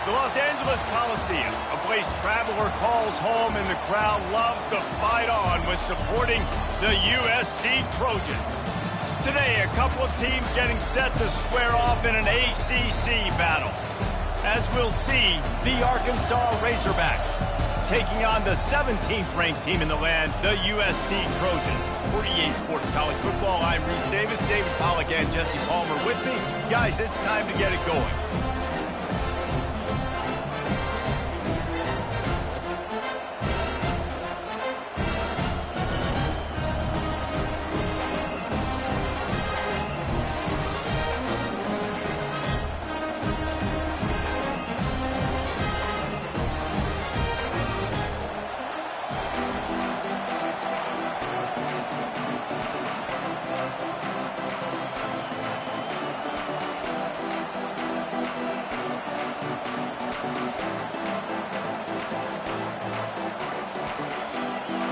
The Los Angeles Coliseum, a place traveler calls home and the crowd loves to fight on when supporting the USC Trojans. Today, a couple of teams getting set to square off in an ACC battle. As we'll see, the Arkansas Razorbacks taking on the 17th-ranked team in the land, the USC Trojans. For EA Sports College Football, I'm Reese Davis, David Pollack, and Jesse Palmer with me. Guys, it's time to get it going.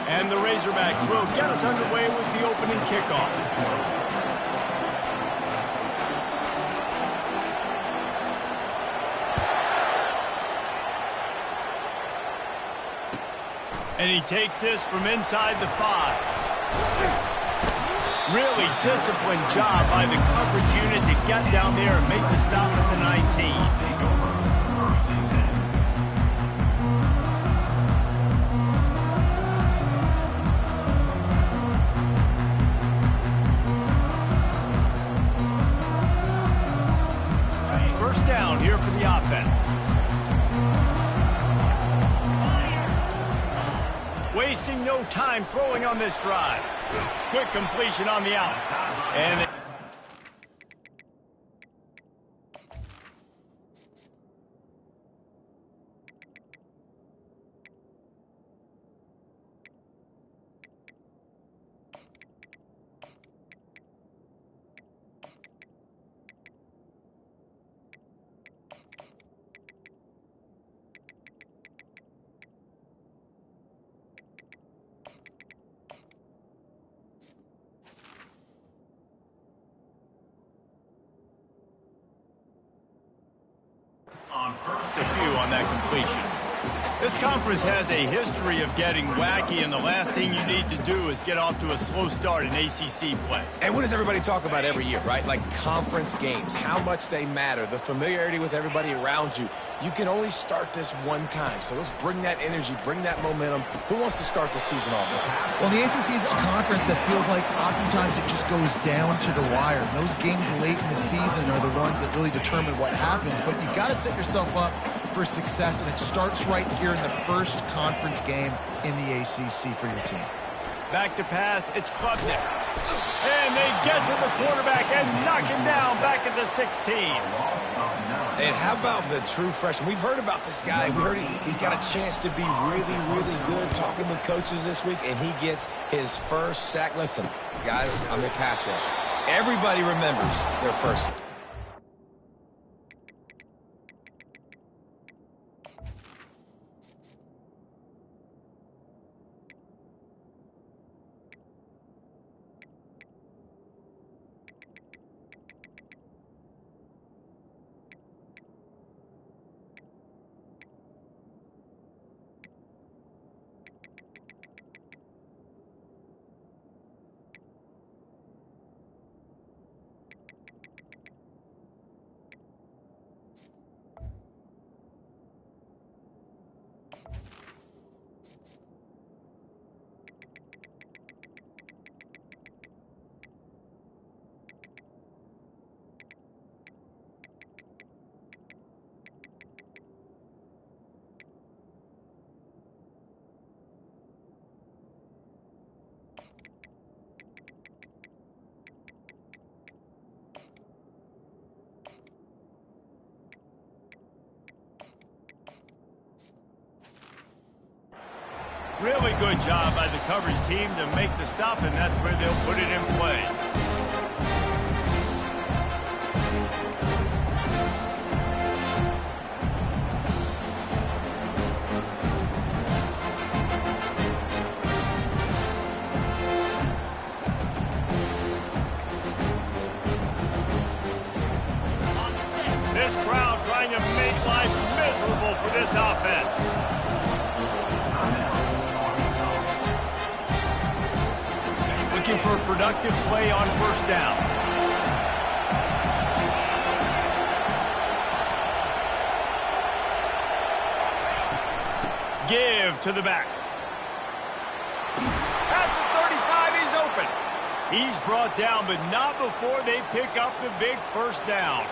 And the Razorbacks will get us underway with the opening kickoff. And he takes this from inside the 5. Really disciplined job by the coverage unit to get down there and make the stop at the 19. Down here for the offense. Wasting no time throwing on this drive. Quick completion on the out. And first a few on that completion. This conference has a history of getting wacky, and the last thing you need to do is get off to a slow start in ACC play. And what does everybody talk about every year, right? Like conference games, how much they matter, the familiarity with everybody around you. You can only start this one time, so let's bring that energy, bring that momentum. Who wants to start the season off with? Well, the ACC is a conference that feels like oftentimes it just goes down to the wire. And those games late in the season are the ones that really determine what happens, but you've got to set yourself up for success, and it starts right here in the first conference game in the ACC for your team. Back to pass, it's Klubnik. And they get to the quarterback and knock him down back at the 16. And how about the true freshman? We've heard about this guy. We heard he's got a chance to be really, really good. Talking with coaches this week, and he gets his first sack. Listen, guys, I'm a pass rusher. Everybody remembers their first. Really good job by the coverage team to make the stop, and that's where they'll put it in play. This crowd trying to make life miserable this offense. Looking for a productive play on first down. Give to the back. At the 35, he's open. He's brought down, but not before they pick up the big first down.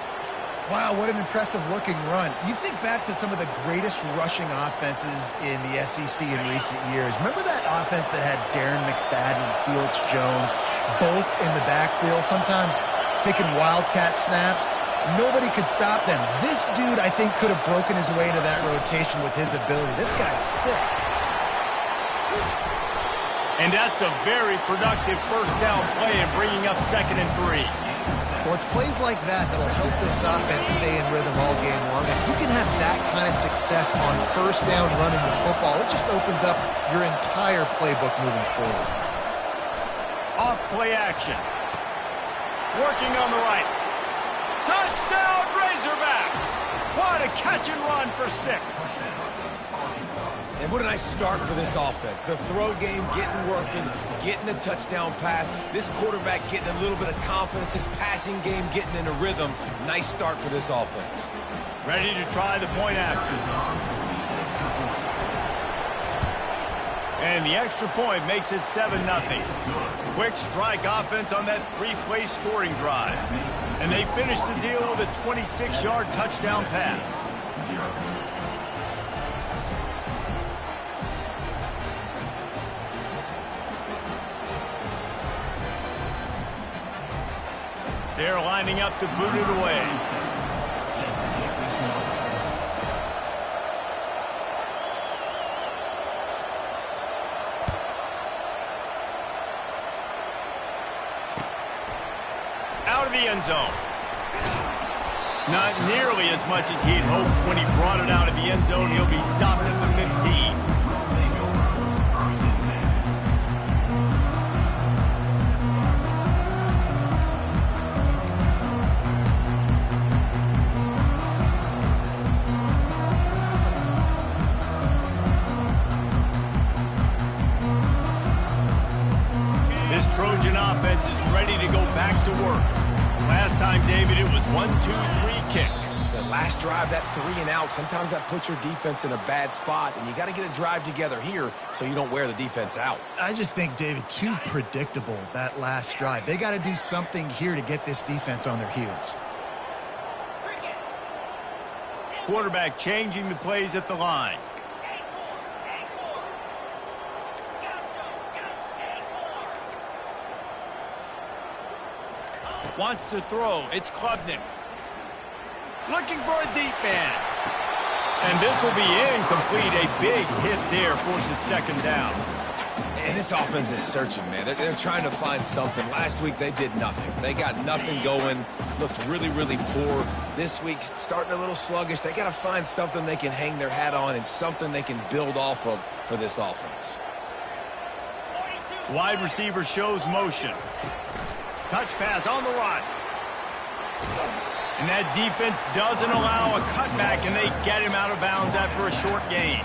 Wow, what an impressive-looking run. You think back to some of the greatest rushing offenses in the SEC in recent years. Remember that offense that had Darren McFadden and Felix Jones both in the backfield, sometimes taking wildcat snaps? Nobody could stop them. This dude, I think, could have broken his way into that rotation with his ability. This guy's sick. And that's a very productive first down play and bringing up 2nd and 3. Well, it's plays like that that'll help this offense stay in rhythm all game long. If you can have that kind of success on first down running the football, it just opens up your entire playbook moving forward. Off play action. Working on the right. Touchdown Razorbacks! What a catch and run for 6. And what a nice start for this offense. The throw game getting working, getting the touchdown pass. This quarterback getting a little bit of confidence. His passing game getting in a rhythm. Nice start for this offense. Ready to try the point after. And the extra point makes it 7-0. Quick strike offense on that 3-play scoring drive. And they finish the deal with a 26-yard touchdown pass. They're lining up to boot it away. Out of the end zone. Not nearly as much as he'd hoped when he brought it out of the end zone. He'll be stopped at the 15. Trojan offense is ready to go back to work. Last time, David, it was 1-2-3 kick. The last drive, that 3 and out, sometimes that puts your defense in a bad spot, and you got to get a drive together here so you don't wear the defense out. I just think, David, too predictable, that last drive. They got to do something here to get this defense on their heels. Quarterback changing the plays at the line. Wants to throw. It's Klubnik. Looking for a deep man. And this will be incomplete. A big hit there forces 2nd down. And this offense is searching, man. They're trying to find something. Last week, they did nothing. They got nothing going. Looked really, really poor. This week, starting a little sluggish. They got to find something they can hang their hat on and something they can build off of for this offense. Wide receiver shows motion. Touch pass on the run. And that defense doesn't allow a cutback, and they get him out of bounds after a short gain.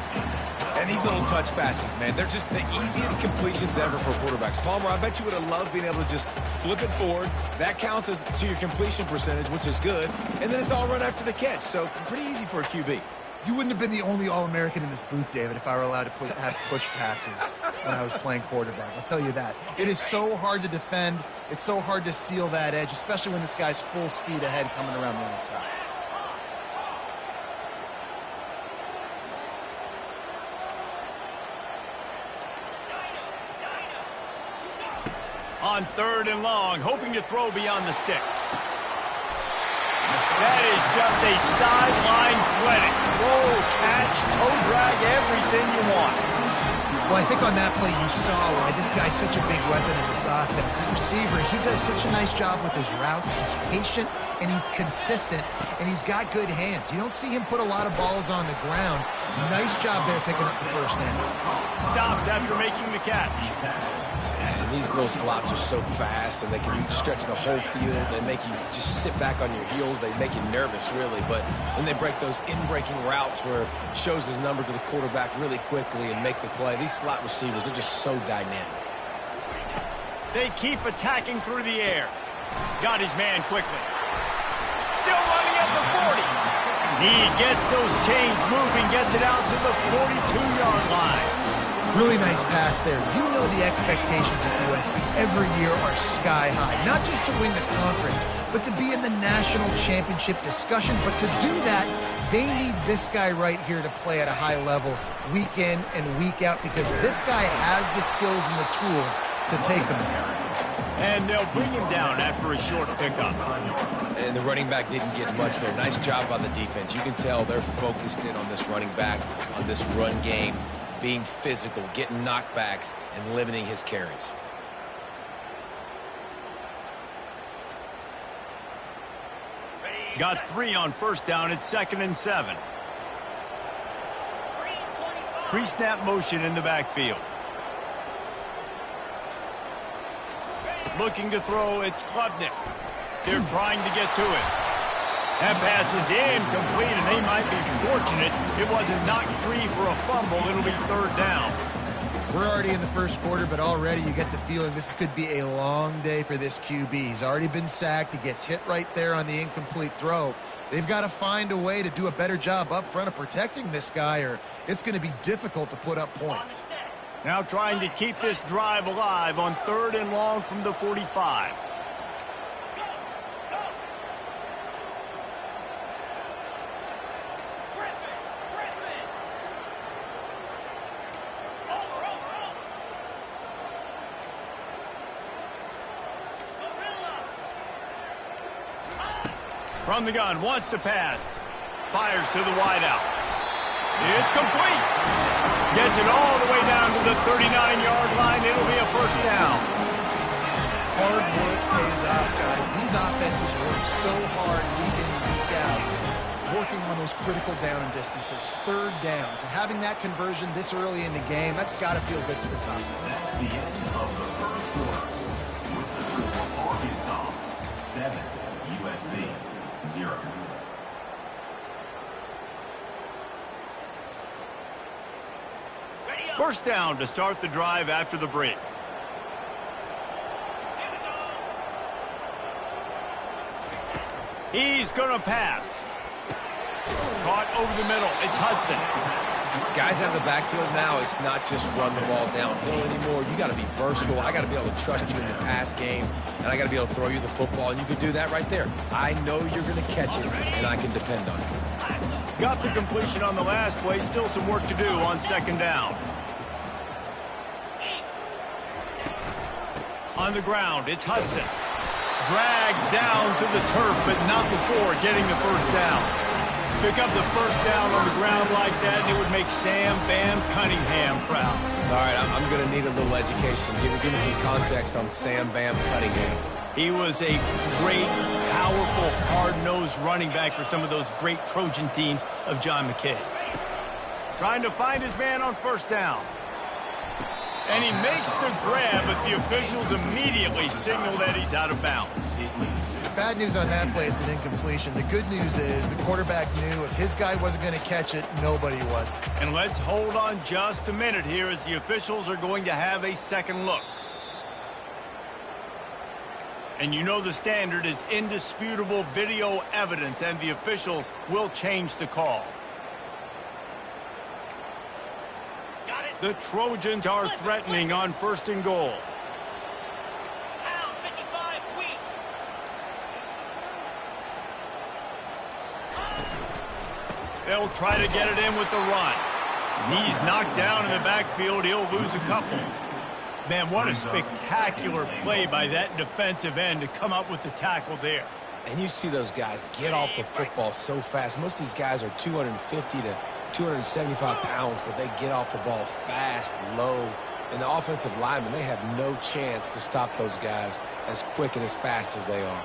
And these little touch passes, man, they're just the easiest completions ever for quarterbacks. Palmer, I bet you would have loved being able to just flip it forward. That counts as to your completion percentage, which is good. And then it's all run after the catch, so pretty easy for a QB. You wouldn't have been the only All-American in this booth, David, if I were allowed to have push passes when I was playing quarterback. I'll tell you that. It is so hard to defend. It's so hard to seal that edge, especially when this guy's full speed ahead coming around the outside. On 3rd and long, hoping to throw beyond the sticks. That is just a sideline clinic. Roll, catch, toe drag, everything you want. Well, I think on that play you saw why this guy's such a big weapon in this offense. The receiver, he does such a nice job with his routes. He's patient, and he's consistent, and he's got good hands. You don't see him put a lot of balls on the ground. Nice job there picking up the first down. Stopped after making the catch. And these little slots are so fast, and they can stretch the whole field and make you just sit back on your heels. They make you nervous, really. But when they break those in-breaking routes where it shows his number to the quarterback really quickly and make the play, these slot receivers, they're just so dynamic. They keep attacking through the air. Got his man quickly. Still running at the 40. He gets those chains moving, gets it out to the 42-yard line. Really nice pass there. You know the expectations at USC every year are sky high. Not just to win the conference, but to be in the national championship discussion. But to do that, they need this guy right here to play at a high level week in and week out, because this guy has the skills and the tools to take them there. And they'll bring him down after a short pickup. And the running back didn't get much there. Nice job by the defense. You can tell they're focused in on this running back, on this run game, being physical, getting knockbacks, and limiting his carries. Got 3 on first down. It's 2nd and 7. Pre-snap motion in the backfield. Looking to throw, it's Klubnik. They're trying to get to it. That pass is incomplete, and they might be fortunate it wasn't knocked free for a fumble. It'll be 3rd down. We're already in the first quarter, but already you get the feeling this could be a long day for this QB. He's already been sacked. He gets hit right there on the incomplete throw. They've got to find a way to do a better job up front of protecting this guy, or it's going to be difficult to put up points. Now trying to keep this drive alive on 3rd and long from the 45. From the gun, wants to pass. Fires to the wideout. It's complete. Gets it all the way down to the 39-yard line. It'll be a 1st down. Hard work pays off, guys. These offenses work so hard week in and week out, working on those critical down and distances, 3rd downs. And having that conversion this early in the game, that's got to feel good for this offense. That's the end of the first quarter. With the score, Arkansas 7, USC 0. First down to start the drive after the break. He's going to pass. Caught over the middle. It's Hudson. Guys out of the backfield now, it's not just run the ball downhill anymore. You got to be versatile. I got to be able to trust you in the pass game, and I got to be able to throw you the football, and you can do that right there. I know you're going to catch it, and I can depend on it. Got the completion on the last play. Still some work to do on 2nd down. On the ground, it's Hudson. Dragged down to the turf, but not before getting the 1st down. Pick up the 1st down on the ground like that, and it would make Sam Bam Cunningham proud. All right, I'm going to need a little education. Give me some context on Sam Bam Cunningham. He was a great, powerful, hard-nosed running back for some of those great Trojan teams of John McKay. Trying to find his man on 1st down. And he makes the grab, but the officials immediately signal that he's out of bounds. Bad news on that play, it's an incompletion. The good news is the quarterback knew if his guy wasn't going to catch it, nobody was. And let's hold on just a minute here as the officials are going to have a second look. And you know the standard is indisputable video evidence, and the officials will change the call. The Trojans are threatening on 1st and goal. They'll try to get it in with the run. He's knocked down in the backfield. He'll lose a couple. Man, what a spectacular play by that defensive end to come up with the tackle there. And you see those guys get off the football so fast. Most of these guys are 250 to 275 pounds, but they get off the ball fast, low. And the offensive linemen, they have no chance to stop those guys as quick and as fast as they are.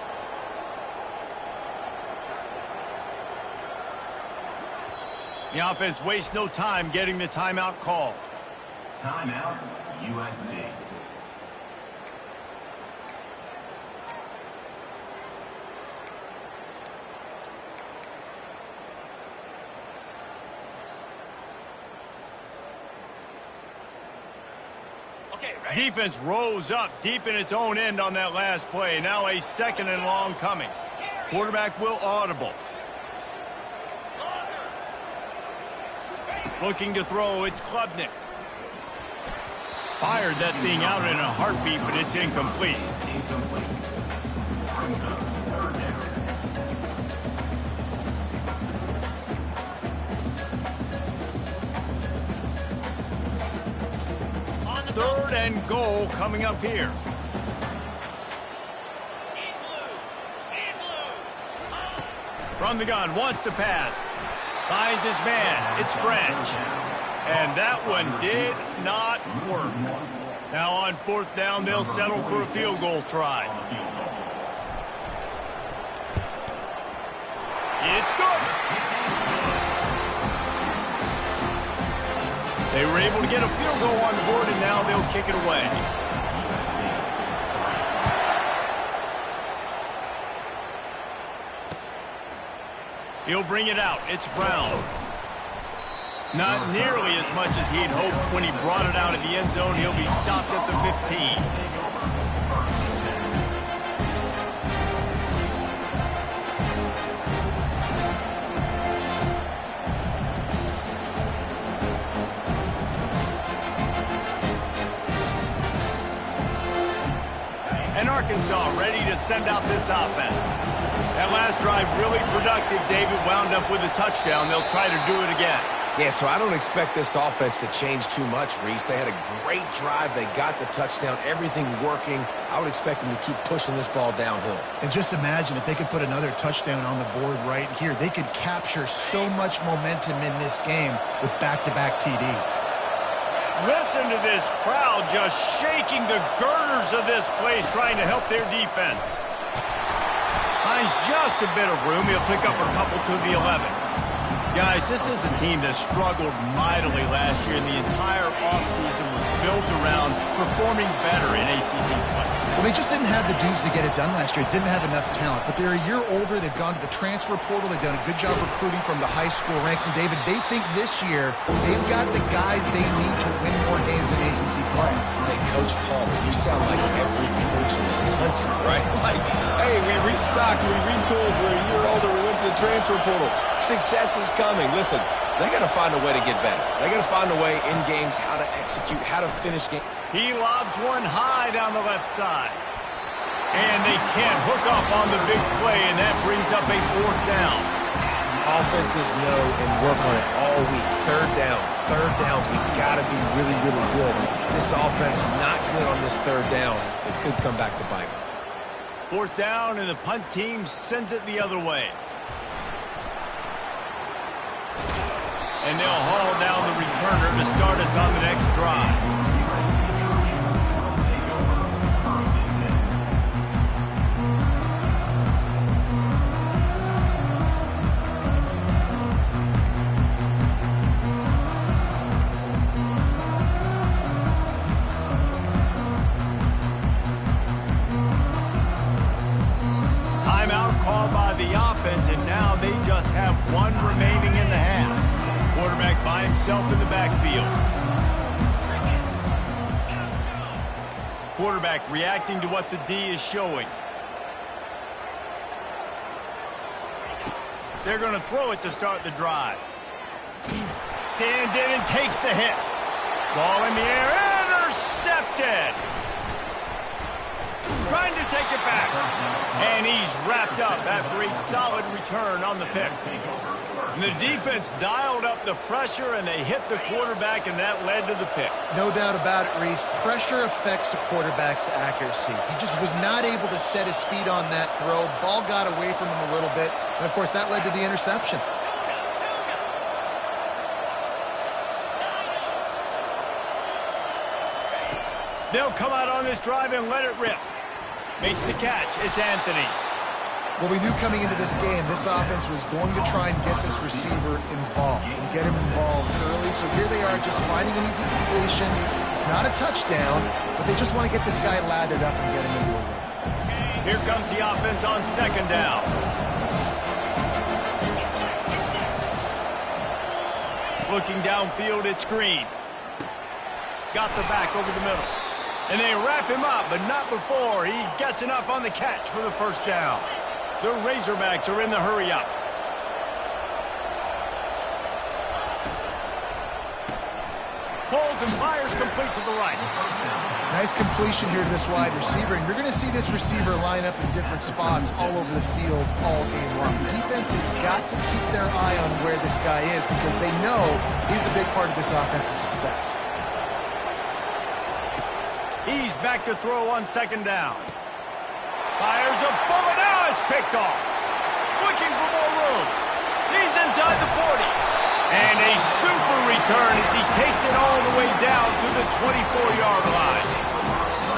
The offense wastes no time getting the timeout call. Timeout, USC. Defense rose up deep in its own end on that last play. Now a 2nd and long coming. Quarterback will audible. Looking to throw, it's Klubnik. Fired that thing out in a heartbeat, but it's incomplete. Third and goal coming up here. From the gun, wants to pass. Finds his man. It's Branch. And that one did not work. Now on 4th down, they'll settle for a field goal try. It's good. They were able to get a field goal on the board, and now they'll kick it away. He'll bring it out. It's Brown. Not nearly as much as he'd hoped when he brought it out of the end zone. He'll be stopped at the 15. And Arkansas ready to send out this offense. That last drive really productive. David wound up with a touchdown. They'll try to do it again. Yeah, so I don't expect this offense to change too much, Reese. They had a great drive. They got the touchdown. Everything working. I would expect them to keep pushing this ball downhill. And just imagine if they could put another touchdown on the board right here. They could capture so much momentum in this game with back-to-back TDs. Listen to this crowd just shaking the girders of this place, trying to help their defense. Finds just a bit of room. He'll pick up a couple to the 11. Guys, this is a team that struggled mightily last year, and the entire offseason was built around performing better in ACC play. Well, they just didn't have the dudes to get it done last year. Didn't have enough talent. But they're a year older. They've gone to the transfer portal. They've done a good job recruiting from the high school ranks. And, David, they think this year they've got the guys they need to win more games in ACC play. Hey, Coach Paul, you sound like every coach in the country, right? Like, hey, we restocked, we retooled, we're a year older, we went to the transfer portal. Success is coming. Listen, they got to find a way to get better. They got to find a way in games how to execute, how to finish games. He lobs one high down the left side. And they can't hook up on the big play, and that brings up a 4th down. Offenses know and work on it all week. Third downs, we got to be really, really good. This offense not good on this 3rd down. It could come back to bite. 4th down, and the punt team sends it the other way. And they'll haul down the returner to start us on the next drive. Timeout called by the offense, and now they just have one remaining in the half. Quarterback by himself in the backfield. Quarterback reacting to what the D is showing. They're going to throw it to start the drive. Stands in and takes the hit. Ball in the air, intercepted. Trying to take it back. And he's wrapped up after a solid return on the pick. And the defense dialed up the pressure, and they hit the quarterback, and that led to the pick. No doubt about it, Reese. Pressure affects a quarterback's accuracy. He just was not able to set his feet on that throw. Ball got away from him a little bit, and, of course, that led to the interception. They'll come out on this drive and let it rip. Makes the catch. It's Anthony. Well, we knew coming into this game, this offense was going to try and get this receiver involved and get him involved early. So here they are just finding an easy completion. It's not a touchdown, but they just want to get this guy lathered up and get him into a run. Here comes the offense on 2nd down. Looking downfield, it's Green. Got the back over the middle. And they wrap him up, but not before he gets enough on the catch for the first down. The Razorbacks are in the hurry-up. Holds and fires complete to the right. Nice completion here to this wide receiver, and you're going to see this receiver line up in different spots all over the field all game long. Defense has got to keep their eye on where this guy is because they know he's a big part of this offense's success. He's back to throw on second down. Fires a bullet. Now it's picked off. Looking for more room. He's inside the 40. And a super return as he takes it all the way down to the 24-yard line.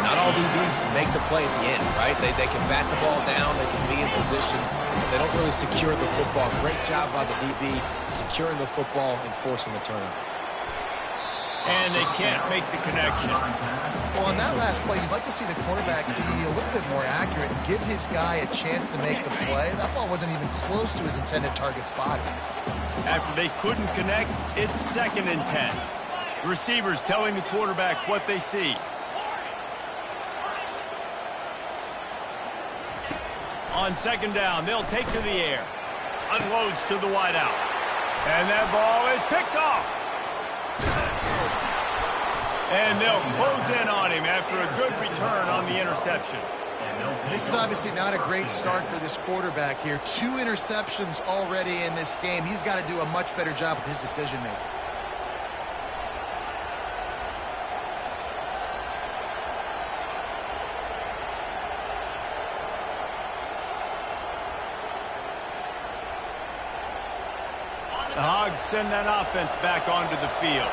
Not all DBs make the play at the end, right? They can bat the ball down, they can be in position, but they don't really secure the football. Great job by the DB securing the football and forcing the turnover. And they can't make the connection. Well, on that last play, you'd like to see the quarterback be a little bit more accurate and give his guy a chance to make the play. That ball wasn't even close to his intended target's body. After they couldn't connect, it's 2nd and 10. Receivers telling the quarterback what they see. On second down, they'll take to the air. Unloads to the wideout. And that ball is picked off. And they'll close in on him after a good return on the interception. This is obviously not a great start for this quarterback here. 2 interceptions already in this game. He's got to do a much better job with his decision-making. The Hogs send that offense back onto the field.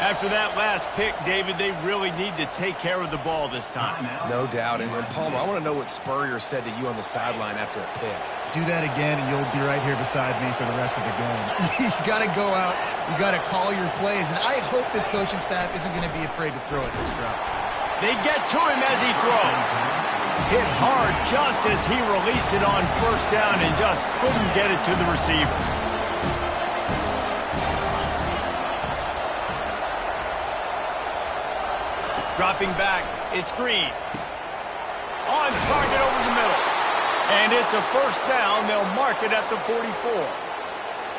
After that last pick, David, they really need to take care of the ball this time. No doubt. And Palmer, I want to know what Spurrier said to you on the sideline after a pick. Do that again, and you'll be right here beside me for the rest of the game. You got to go out. You got to call your plays. And I hope this coaching staff isn't going to be afraid to throw it this route. They get to him as he throws. Hit hard just as he released it on first down and just couldn't get it to the receiver. Dropping back, it's Green. On target over the middle. And it's a first down. They'll mark it at the 44.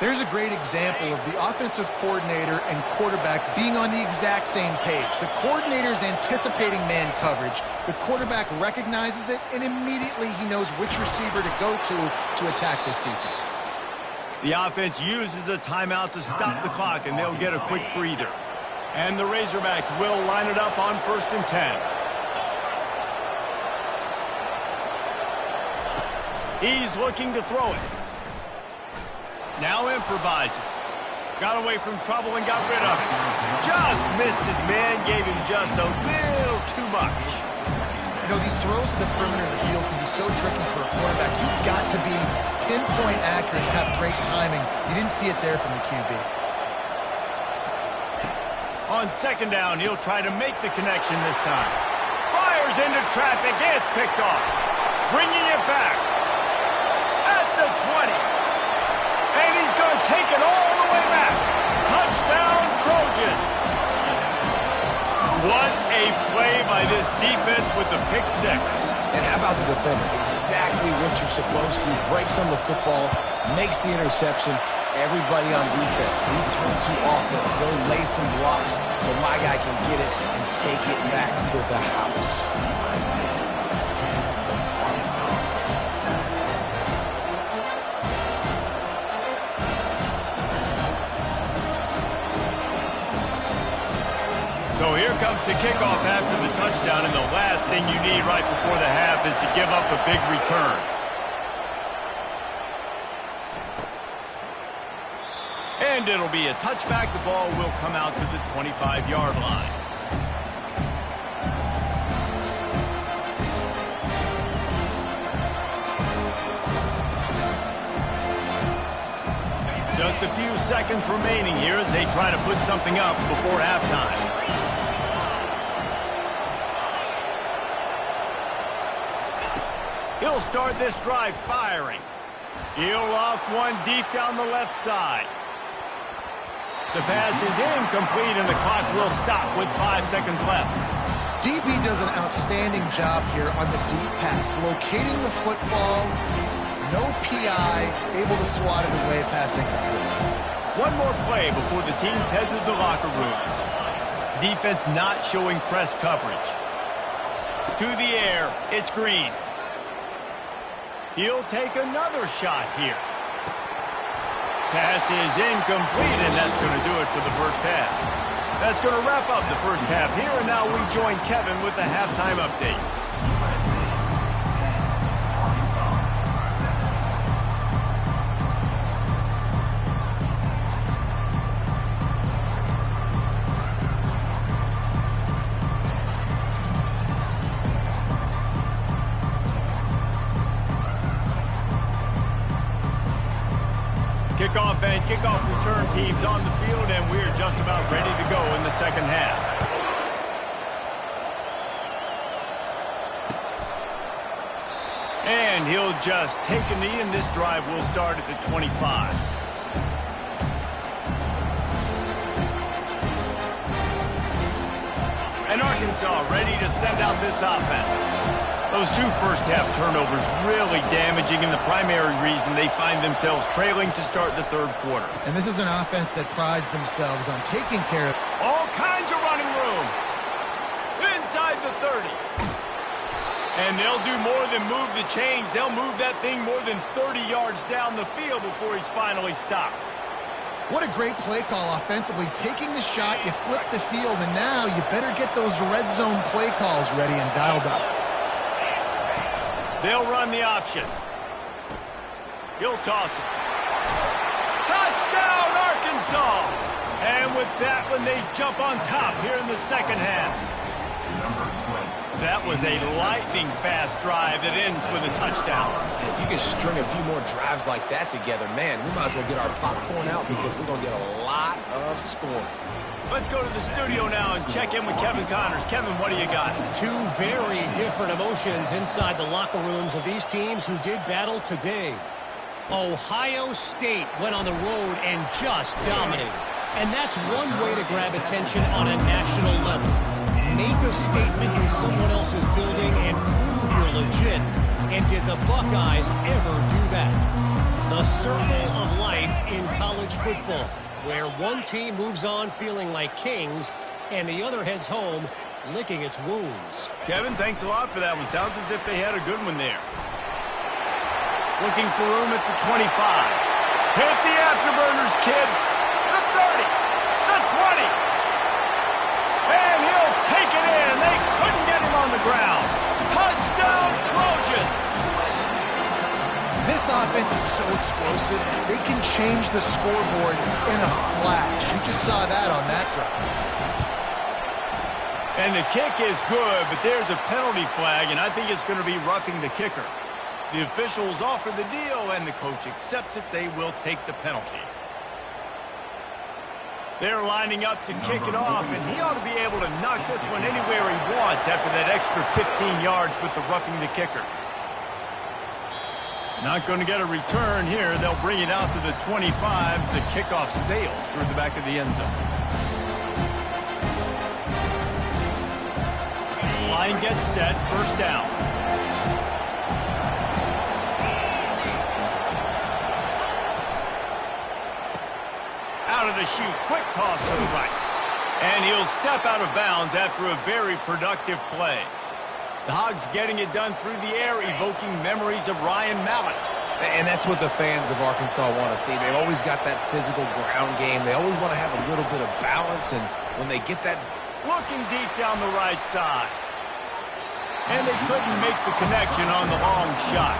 There's a great example of the offensive coordinator and quarterback being on the exact same page. The coordinator's anticipating man coverage. The quarterback recognizes it, and immediately he knows which receiver to go to attack this defense. The offense uses a timeout to stop the clock, and they'll get a quick breather. And the Razorbacks will line it up on 1st and 10. He's looking to throw it. Now improvising. Got away from trouble and got rid of it. Just missed his man, gave him just a little too much. You know, these throws to the perimeter of the field can be so tricky for a quarterback. You've got to be pinpoint accurate and have great timing. You didn't see it there from the QB. On second down, he'll try to make the connection this time. Fires into traffic, and it's picked off. Bringing it back. At the 20. And he's going to take it all the way back. Touchdown, Trojans. What a play by this defense with the pick six. And how about the defender? Exactly what you're supposed to do. Breaks on the football, makes the interception. Everybody on defense, return to offense, go lay some blocks so my guy can get it and take it back to the house. So here comes the kickoff after the touchdown, and the last thing you need right before the half is to give up a big return. And it'll be a touchback. The ball will come out to the 25-yard line. Just a few seconds remaining here as they try to put something up before halftime. He'll start this drive firing. He'll loft one deep down the left side. The pass is incomplete, and the clock will stop with 5 seconds left. DB does an outstanding job here on the deep pass, locating the football, no PI, able to swat it away, passing complete. One more play before the teams head to the locker rooms. Defense not showing press coverage. To the air, it's Green. He'll take another shot here. Pass is incomplete, and that's going to do it for the first half. That's going to wrap up the first half here, and now we join Kevin with the halftime update. Kickoff and kickoff return teams on the field, and we're just about ready to go in the second half. And he'll just take a knee, and this drive will start at the 25. And Arkansas ready to send out this offense. Those two first-half turnovers really damaging, and the primary reason they find themselves trailing to start the third quarter. And this is an offense that prides themselves on taking care of all kinds of running room. Inside the 30. And they'll do more than move the chains. They'll move that thing more than 30 yards down the field before he's finally stopped. What a great play call offensively. Taking the shot, you flip the field, and now you better get those red zone play calls ready and dialed up. They'll run the option. He'll toss it. Touchdown, Arkansas! And with that one, they jump on top here in the second half. That was a lightning-fast drive that ends with a touchdown. If you can string a few more drives like that together, man, we might as well get our popcorn out because we're going to get a lot of scoring. Let's go to the studio now and check in with Kevin Connors. Kevin, what do you got? Two very different emotions inside the locker rooms of these teams who did battle today. Ohio State went on the road and just dominated. And that's one way to grab attention on a national level. Make a statement in someone else's building and prove you're legit. And did the Buckeyes ever do that? The circle of life in college football, where one team moves on feeling like kings and the other heads home licking its wounds. Kevin, thanks a lot for that one. Sounds as if they had a good one there. Looking for room at the 25. Hit the afterburners, kid. The 30. The 20. And he'll take it in. They couldn't get him on the ground. Touchdown, Trojans. This offense is so explosive, they can change the scoreboard in a flash. You just saw that on that drive. And the kick is good, but there's a penalty flag, and I think it's going to be roughing the kicker. The officials offer the deal, and the coach accepts it. They will take the penalty. They're lining up to kick it off, and he ought to be able to knock this one anywhere he wants after that extra 15 yards with the roughing the kicker. Not going to get a return here. They'll bring it out to the 25. The kickoff sails through the back of the end zone. Line gets set. First down. Out of the chute. Quick toss to the right. And he'll step out of bounds after a very productive play. The Hogs getting it done through the air, evoking memories of Ryan Mallett. And that's what the fans of Arkansas want to see. They've always got that physical ground game. They always want to have a little bit of balance, and when they get that... Looking deep down the right side. And they couldn't make the connection on the long shot.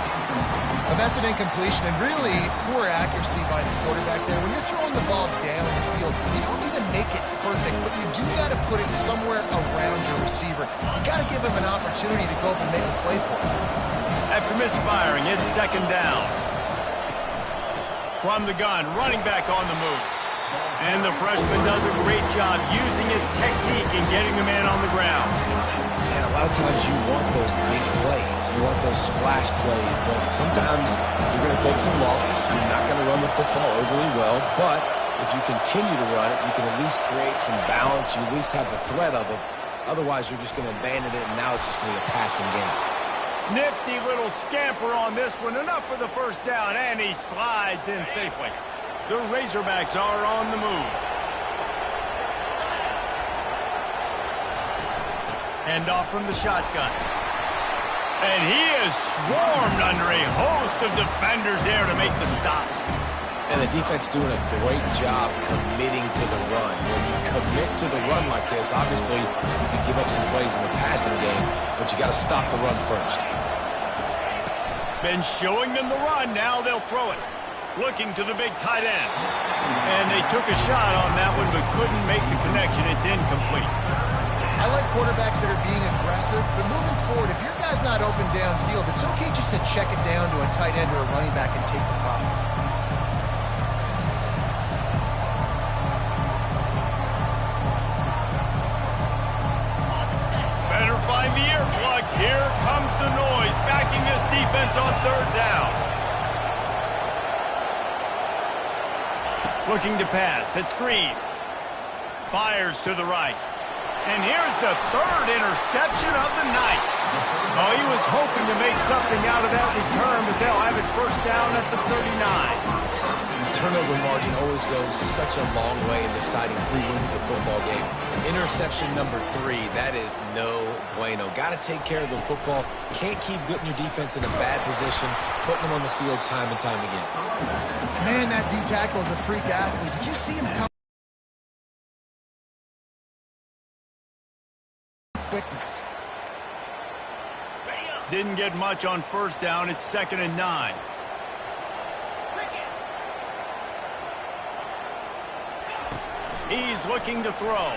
Well, that's an incompletion, and really poor accuracy by the quarterback there. When you're throwing the ball down the field, you don't need to make it perfect, but you do got to put it somewhere around your receiver. You got to give him an opportunity to go up and make a play for him. After misfiring, it's second down. From the gun, running back on the move. And the freshman does a great job using his technique and getting the man on the ground. And a lot of times you want those big plays. You want those splash plays, but sometimes you're going to take some losses. You're not going to run the football overly well, but if you continue to run it, you can at least create some balance. You at least have the threat of it. Otherwise, you're just going to abandon it, and now it's just going to be a passing game. Nifty little scamper on this one. Enough for the first down, and he slides in safely. The Razorbacks are on the move. Hand off from the shotgun. And he is swarmed under a host of defenders there to make the stop. And the defense doing a great job committing to the run. When you commit to the run like this, obviously you can give up some plays in the passing game, but you got to stop the run first. Been showing them the run. Now they'll throw it. Looking to the big tight end. And they took a shot on that one, but couldn't make the connection. It's incomplete. I like quarterbacks that are being aggressive, but moving forward, if your guy's not open downfield, it's okay just to check it down to a tight end or a running back and take the profit. Better find the earplugs. Here comes the noise, backing this defense on third down. Looking to pass. It's Green. Fires to the right. And here's the third interception of the night. Oh, he was hoping to make something out of that return, but they'll have it first down at the 39. The turnover margin always goes such a long way in deciding who wins the football game. Interception number 3, that is no bueno. Got to take care of the football. Can't keep putting your defense in a bad position, putting them on the field time and time again. Man, that D-tackle is a freak athlete. Did you see him come? Quickness. Didn't get much on first down. It's 2nd and 9. He's looking to throw.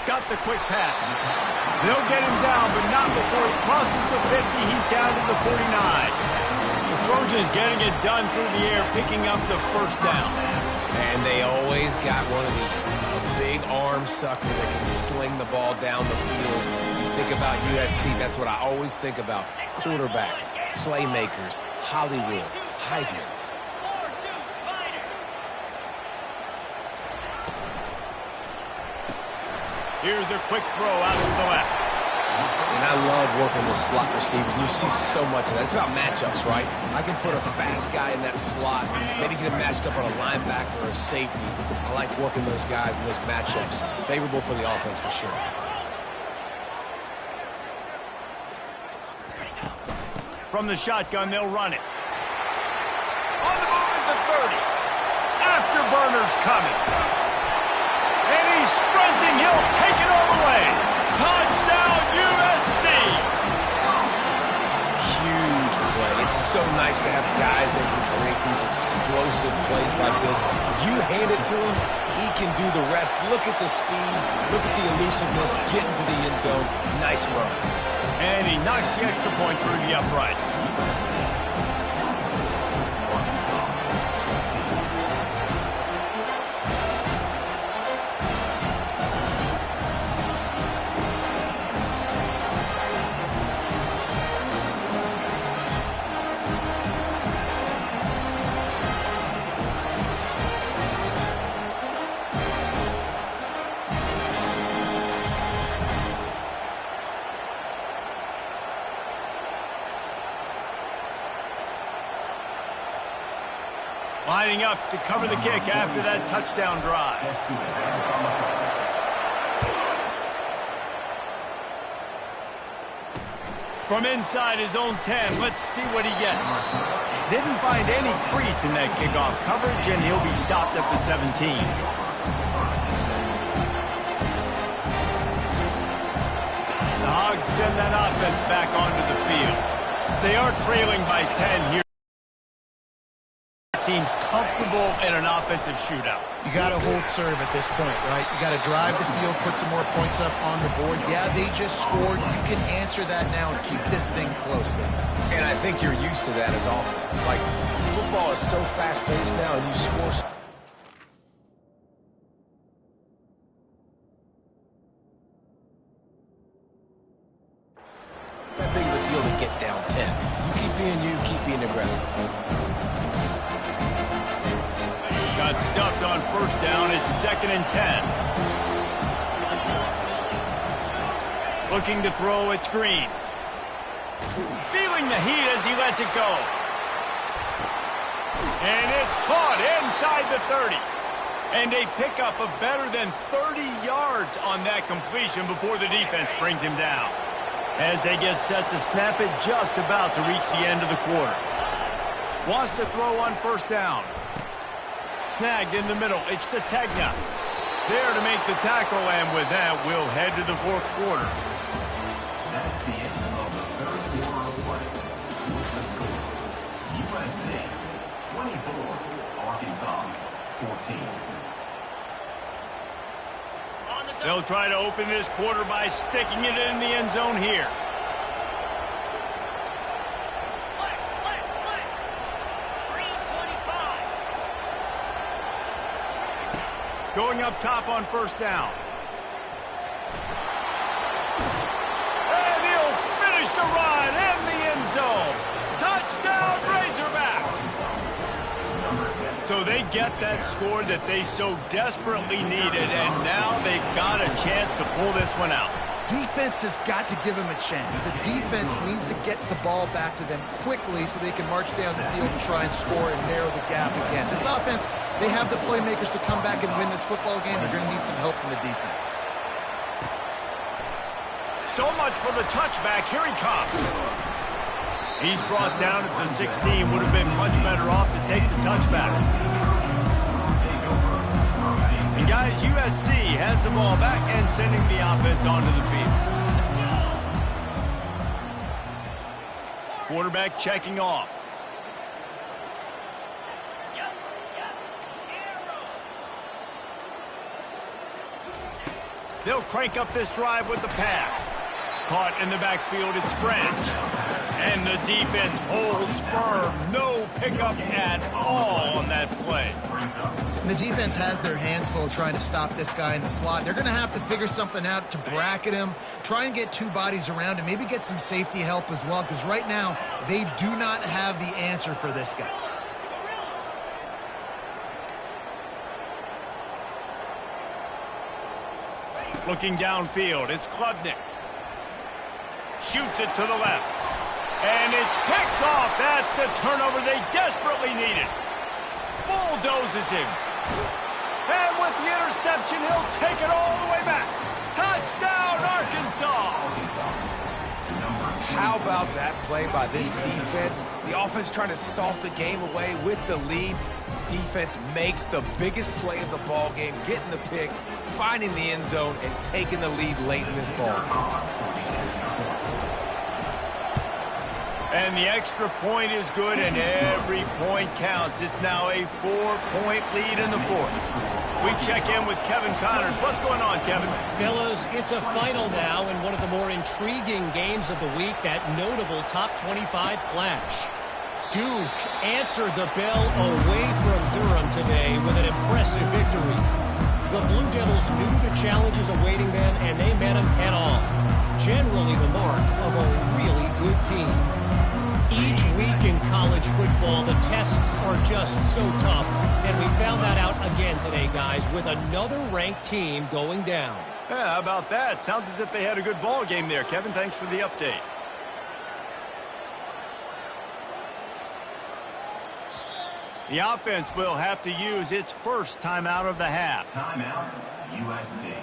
Got the quick pass. They'll get him down, but not before he crosses the 50. He's down to the 49. The Trojans getting it done through the air, picking up the first down. And they always got one of these. A big arm sucker that can sling the ball down the field. You think about USC, that's what I always think about. Quarterbacks, playmakers, Hollywood, Heismans. Here's a quick throw out to the left. And I love working with slot receivers. You see so much of that. It's about matchups, right? I can put a fast guy in that slot, maybe get him matched up on a linebacker or a safety. I like working those guys in those matchups. Favorable for the offense for sure. From the shotgun, they'll run it. On the move at the 30. Afterburner's coming. And he's sprinting. He'll take it all the way. Touchdown, USC. Huge play. It's so nice to have guys that can create these explosive plays like this. You hand it to him, he can do the rest. Look at the speed. Look at the elusiveness. Get into the end zone. Nice run. And he knocks the extra point through the uprights. Lining up to cover the kick after that touchdown drive. From inside his own 10, let's see what he gets. Didn't find any crease in that kickoff coverage, and he'll be stopped at the 17. The Hogs send that offense back onto the field. They are trailing by 10 here. Seems comfortable in an offensive shootout. You got to hold serve at this point, right? You got to drive the field, put some more points up on the board. Yeah, they just scored. You can answer that now and keep this thing close. And I think you're used to that as offense. Like, football is so fast-paced now, and you score. That big of a deal to get down 10. You keep being aggressive. Got stuffed on first down. It's 2nd and 10. Looking to throw, it's Green. Feeling the heat as he lets it go. And it's caught inside the 30. And a pickup of better than 30 yards on that completion before the defense brings him down. As they get set to snap it, just about to reach the end of the quarter. Wants to throw on first down. Snagged in the middle. It's Sategna. There to make the tackle, and with that, we'll head to the fourth quarter. That's the end of the third quarter of play. With the score, USC 24, Arkansas 14. They'll try to open this quarter by sticking it in the end zone here. Going up top on first down. And he'll finish the run in the end zone. Touchdown, Razorbacks! So they get that score that they so desperately needed, and now they've got a chance to pull this one out. Defense has got to give them a chance. The defense needs to get the ball back to them quickly so they can march down the field and try and score and narrow the gap again. This offense, they have the playmakers to come back and win this football game. They're going to need some help from the defense. So much for the touchback. Here he comes. He's brought down at the 16. Would have been much better off to take the touchback. And guys, USC has the ball back and sending the offense onto the field. Quarterback checking off. They'll crank up this drive with the pass. Caught in the backfield, it's Branch. And the defense holds firm. No pickup at all on that play. And the defense has their hands full trying to stop this guy in the slot. They're going to have to figure something out to bracket him, try and get two bodies around him, maybe get some safety help as well, because right now they do not have the answer for this guy. Looking downfield, it's Klubnik. Shoots it to the left. And it's picked off. That's the turnover they desperately needed. Bulldozes him. And with the interception, he'll take it all the way back. Touchdown, Arkansas! How about that play by this defense? The offense trying to salt the game away with the lead. Defense makes the biggest play of the ball game, getting the pick, finding the end zone, and taking the lead late in this ball game. And the extra point is good, and every point counts. It's now a 4-point lead in the fourth. We check in with Kevin Connors. What's going on, Kevin? Fellas, it's a final now in one of the more intriguing games of the week, that notable top 25 clash. Duke answered the bell away from Durham today with an impressive victory. The Blue Devils knew the challenges awaiting them, and they met them head-on. Generally the mark of a really good team. Each week in college football, the tests are just so tough, and we found that out again today, guys, with another ranked team going down. Yeah, how about that? Sounds as if they had a good ball game there. Kevin, thanks for the update. The offense will have to use its first timeout of the half. Timeout, USC.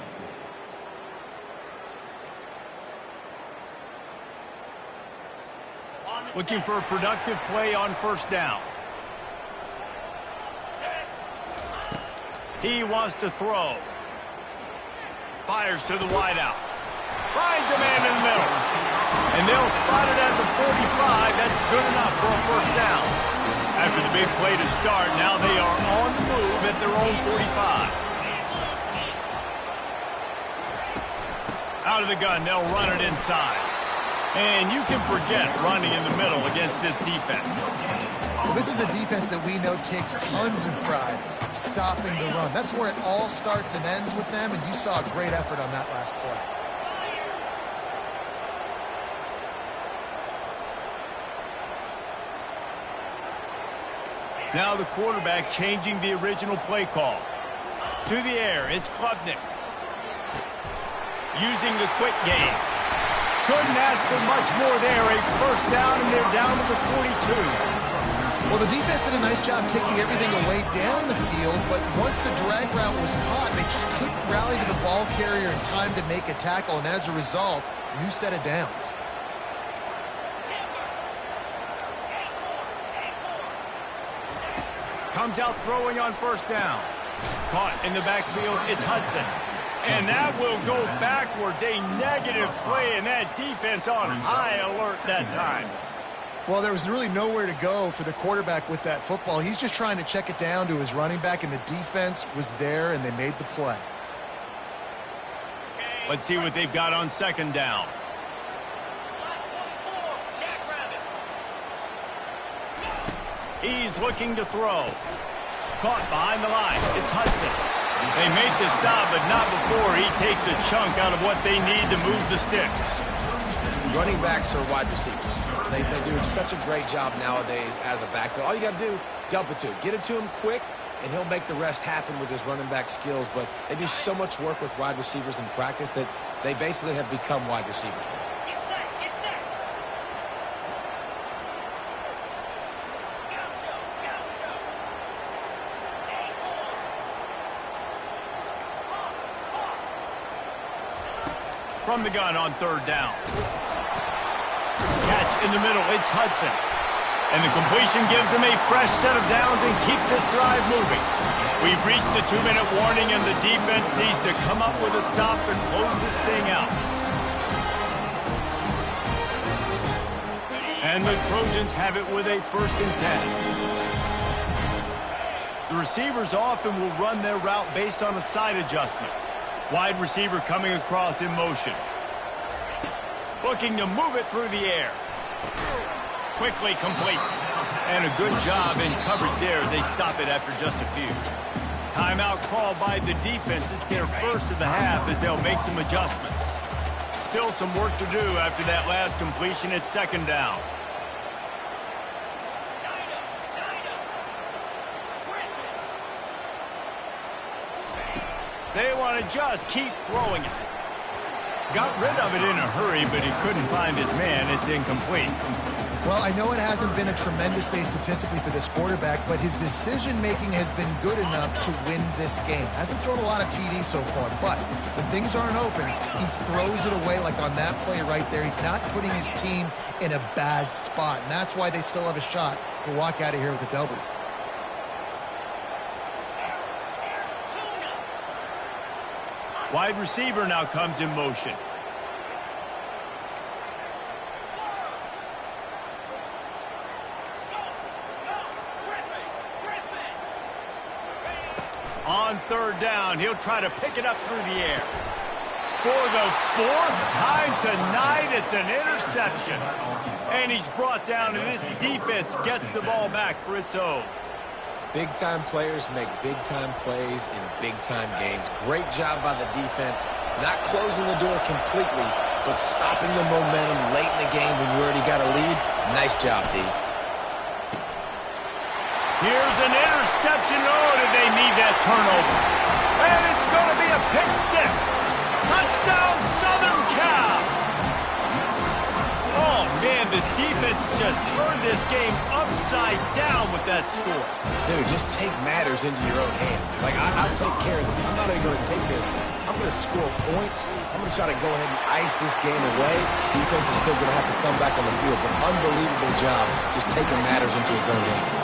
Looking for a productive play on first down. He wants to throw. Fires to the wideout. Finds a man in the middle. And they'll spot it at the 45. That's good enough for a first down. After the big play to start, now they are on the move at their own 45. Out of the gun, they'll run it inside. And you can forget running in the middle against this defense. Well, this is a defense that we know takes tons of pride stopping the run. That's where it all starts and ends with them, and you saw a great effort on that last play. Now the quarterback changing the original play call. To the air, it's Klubnik. Using the quick game. Couldn't ask for much more there. A first down, and they're down to the 42. Well, the defense did a nice job taking everything away down the field, but once the drag route was caught, they just couldn't rally to the ball carrier in time to make a tackle, and as a result, new set of downs. Comes out throwing on first down. Caught in the backfield, it's Hudson. And that will go backwards, a negative play, and that defense on high alert that time. Well, there was really nowhere to go for the quarterback with that football. He's just trying to check it down to his running back, and the defense was there, and they made the play. Let's see what they've got on second down. He's looking to throw. Caught behind the line. It's Hudson. They make the stop, but not before he takes a chunk out of what they need to move the sticks. Running backs are wide receivers. They do such a great job nowadays out of the backfield. All you got to do, dump it to him. Get it to him quick, and he'll make the rest happen with his running back skills. But they do so much work with wide receivers in practice that they basically have become wide receivers now. From the gun on third down. Catch in the middle, it's Hudson. And the completion gives him a fresh set of downs and keeps this drive moving. We've reached the 2-minute warning, and the defense needs to come up with a stop to close this thing out. And the Trojans have it with a 1st and 10. The receivers often will run their route based on a side adjustment. Wide receiver coming across in motion. Looking to move it through the air. Quickly complete. And a good job in coverage there as they stop it after just a few. Timeout called by the defense. It's their first of the half as they'll make some adjustments. Still some work to do after that last completion at second down. They want to just keep throwing it. Got rid of it in a hurry, but he couldn't find his man. It's incomplete. Well, I know it hasn't been a tremendous day statistically for this quarterback, but his decision-making has been good enough to win this game. Hasn't thrown a lot of TDs so far, but when things aren't open, he throws it away like on that play right there. He's not putting his team in a bad spot, and that's why they still have a shot to walk out of here with a W. Wide receiver now comes in motion. On third down, he'll try to pick it up through the air. For the 4th time tonight, it's an interception. And he's brought down, and this defense gets the ball back for its own. Big-time players make big-time plays in big-time games. Great job by the defense, not closing the door completely, but stopping the momentum late in the game when you already got a lead. Nice job, D. Here's an interception. Oh, did they need that turnover? And it's going to be a pick 6. Touchdown, Southern Cal. Oh, man, the defense just turned this game upside down with that score. Dude, just take matters into your own hands. Like, I'll take care of this. I'm not even going to take this. I'm going to score points. I'm going to try to go ahead and ice this game away. Defense is still going to have to come back on the field, but unbelievable job just taking matters into its own hands.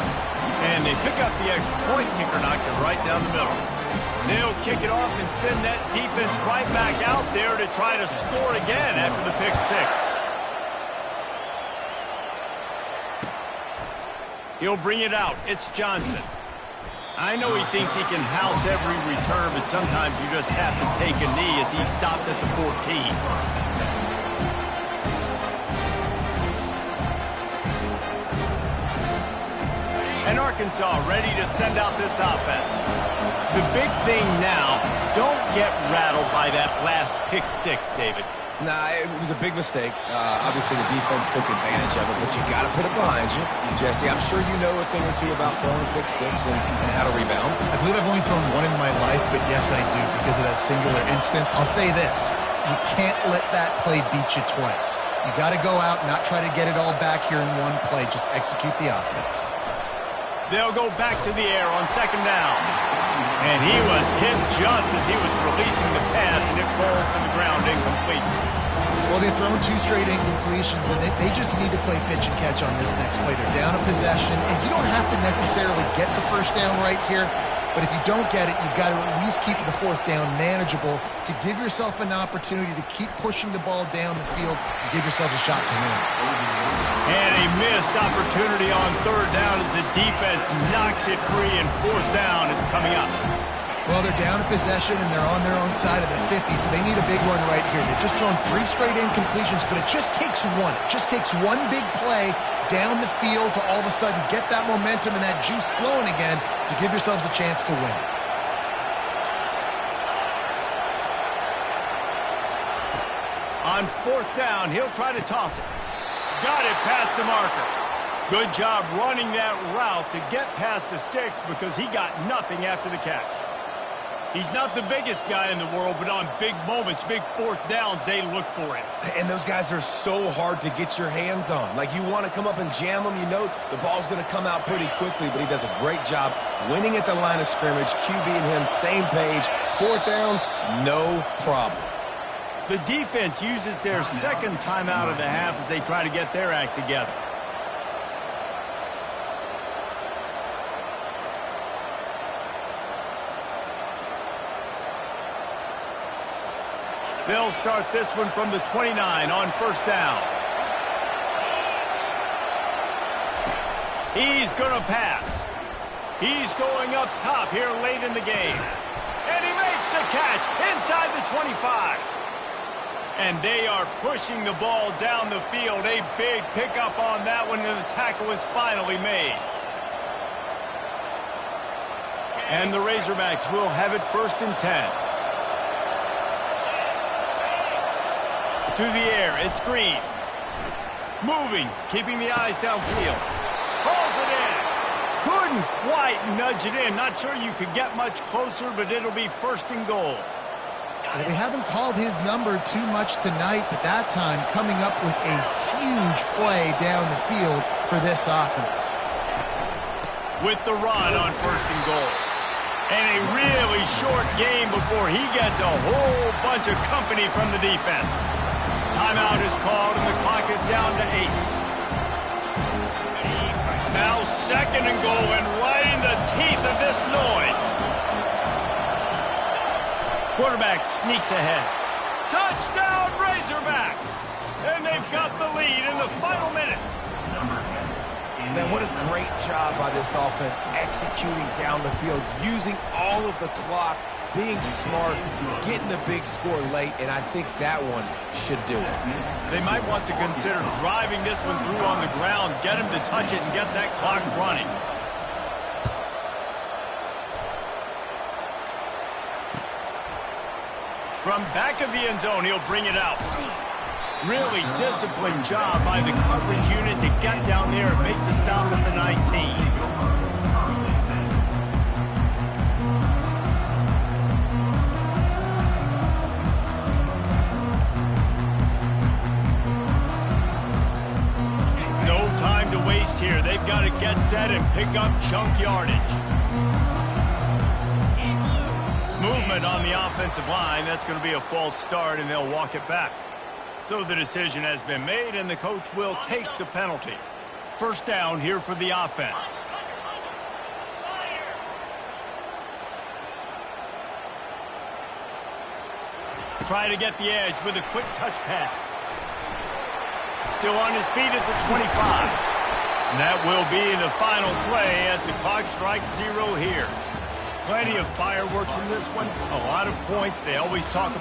And they pick up the extra point. Kicker knocked it right down the middle. They'll kick it off and send that defense right back out there to try to score again after the pick 6. He'll bring it out. It's Johnson. I know he thinks he can house every return, but sometimes you just have to take a knee as he stopped at the 14. And Arkansas ready to send out this offense. The big thing now, don't get rattled by that last pick 6, David. Nah, it was a big mistake. Obviously, the defense took advantage of it, but you got to put it behind you. Jesse, I'm sure you know a thing or two about throwing a pick 6 and how to rebound. I believe I've only thrown one in my life, but yes, I do because of that singular instance. I'll say this. You can't let that play beat you twice. You got to go out and not try to get it all back here in one play. Just execute the offense. They'll go back to the air on second down. And he was hit just as he was releasing the pass, and it falls to the ground incomplete. Well, they've thrown 2 straight incompletions, and they just need to play pitch and catch on this next play. They're down a possession, and you don't have to necessarily get the first down right here, but if you don't get it, you've got to at least keep the 4th down manageable to give yourself an opportunity to keep pushing the ball down the field and give yourself a shot to win. And a missed opportunity on 3rd down as the defense knocks it free, and 4th down is coming up. Well, they're down a possession, and they're on their own side of the 50, so they need a big one right here. They've just thrown 3 straight incompletions, but it just takes one. It just takes one big play down the field to all of a sudden get that momentum and that juice flowing again to give yourselves a chance to win. On 4th down, he'll try to toss it. Got it past the marker. Good job running that route to get past the sticks because he got nothing after the catch. He's not the biggest guy in the world, but on big moments, big 4th downs, they look for him. And those guys are so hard to get your hands on. Like, you want to come up and jam them, you know the ball's going to come out pretty quickly, but he does a great job winning at the line of scrimmage. QB and him, same page. 4th down, no problem. The defense uses their 2nd timeout of the half as they try to get their act together. They'll start this one from the 29 on 1st down. He's going to pass. He's going up top here late in the game. And he makes the catch inside the 25. And they are pushing the ball down the field. A big pickup on that one, and the tackle is finally made. And the Razorbacks will have it 1st and 10. To the air, it's Green. Moving, keeping the eyes downfield. Pulls it in. Couldn't quite nudge it in. Not sure you could get much closer, but it'll be 1st and goal. Well, we haven't called his number too much tonight, but that time coming up with a huge play down the field for this offense. With the run on 1st and goal. And a really short game before he gets a whole bunch of company from the defense. Timeout is called, and the clock is down to 8. Now 2nd and goal, and right in the teeth of this noise. Quarterback sneaks ahead. Touchdown, Razorbacks! And they've got the lead in the final minute. Man, what a great job by this offense executing down the field, using all of the clock, being smart, getting the big score late, and I think that one should do it. They might want to consider driving this one through on the ground, get him to touch it, and get that clock running. From back of the end zone, he'll bring it out. Really disciplined job by the coverage unit to get down there and make the stop at the 19. Here, they've got to get set and pick up chunk yardage. Movement on the offensive line. That's going to be a false start, and they'll walk it back. So the decision has been made, and the coach will take the penalty. 1st down here for the offense. Try to get the edge with a quick touch pass. Still on his feet at the 25. And that will be the final play as the clock strikes 0 here. Plenty of fireworks in this one. A lot of points. They always talk